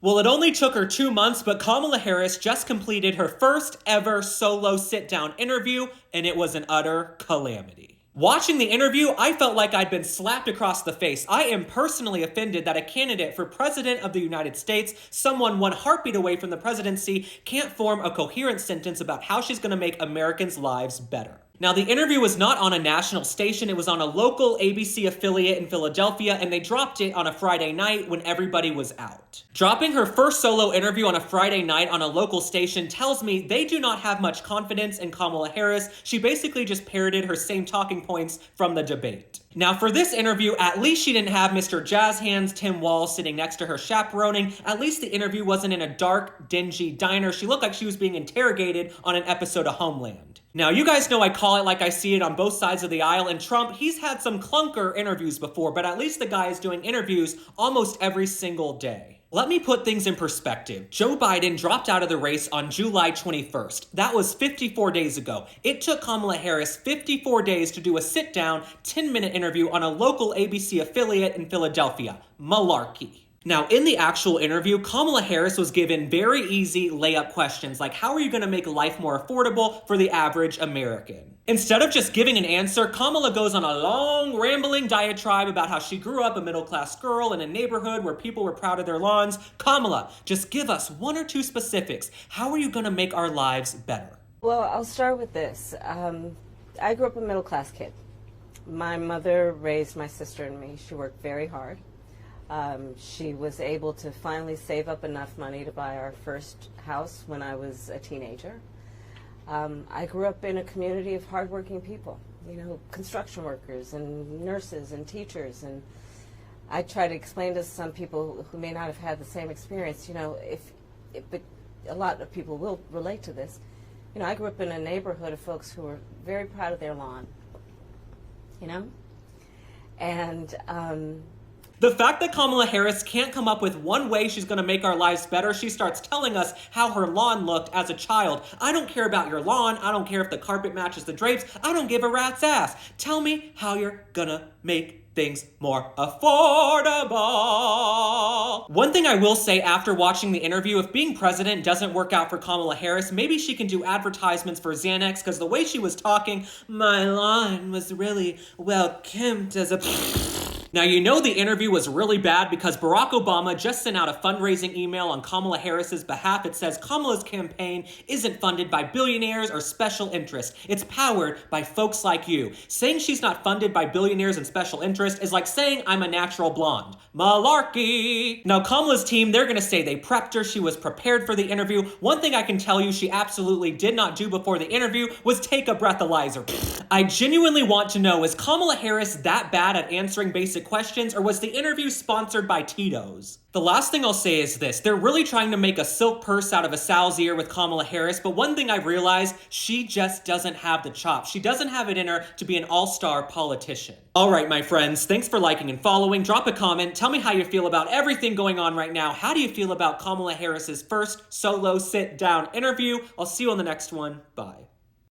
Well, it only took her 2 months, but Kamala Harris just completed her first ever solo sit-down interview, and it was an utter calamity. Watching the interview, I felt like I'd been slapped across the face. I am personally offended that a candidate for President of the United States, someone one heartbeat away from the presidency, can't form a coherent sentence about how she's going to make Americans' lives better. Now, the interview was not on a national station, it was on a local ABC affiliate in Philadelphia, and they dropped it on a Friday night when everybody was out. Dropping her first solo interview on a Friday night on a local station tells me they do not have much confidence in Kamala Harris. She basically just parroted her same talking points from the debate. Now, for this interview, at least she didn't have Mr. Jazz Hands Tim Walz sitting next to her chaperoning. At least the interview wasn't in a dark, dingy diner. She looked like she was being interrogated on an episode of Homeland. Now, you guys know I call it like I see it on both sides of the aisle, and Trump, he's had some clunker interviews before, but at least the guy is doing interviews almost every single day. Let me put things in perspective. Joe Biden dropped out of the race on July 21st. That was 54 days ago. It took Kamala Harris 54 days to do a sit-down, 10-minute interview on a local ABC affiliate in Philadelphia. Malarkey. Now, in the actual interview, Kamala Harris was given very easy layup questions like, how are you going to make life more affordable for the average American? Instead of just giving an answer, Kamala goes on a long, rambling diatribe about how she grew up a middle-class girl in a neighborhood where people were proud of their lawns. Kamala, just give us one or two specifics. How are you going to make our lives better? Well, I'll start with this. I grew up a middle-class kid. My mother raised my sister and me. She worked very hard. She was able to finally save up enough money to buy our first house when I was a teenager. I grew up in a community of hardworking people, you know, construction workers and nurses and teachers. And I try to explain to some people who may not have had the same experience, you know, but a lot of people will relate to this. You know, I grew up in a neighborhood of folks who were very proud of their lawn, you know, and the fact that Kamala Harris can't come up with one way she's going to make our lives better, she starts telling us how her lawn looked as a child. I don't care about your lawn. I don't care if the carpet matches the drapes. I don't give a rat's ass. Tell me how you're gonna make things more affordable. One thing I will say after watching the interview, if being president doesn't work out for Kamala Harris, maybe she can do advertisements for Xanax, because the way she was talking, my lawn was really well kempt as a... Now, you know the interview was really bad because Barack Obama just sent out a fundraising email on Kamala Harris's behalf. It says Kamala's campaign isn't funded by billionaires or special interests. It's powered by folks like you. Saying she's not funded by billionaires and special interests is like saying I'm a natural blonde. Malarkey! Now, Kamala's team, they're gonna say they prepped her. She was prepared for the interview. One thing I can tell you she absolutely did not do before the interview was take a breathalyzer. I genuinely want to know, is Kamala Harris that bad at answering basic questions, or was the interview sponsored by Tito's? The last thing I'll say is this. They're really trying to make a silk purse out of a sow's ear with Kamala Harris, but one thing I've realized, she just doesn't have the chops. She doesn't have it in her to be an all-star politician. All right, my friends, thanks for liking and following. Drop a comment. Tell me how you feel about everything going on right now. How do you feel about Kamala Harris's first solo sit-down interview? I'll see you on the next one. Bye.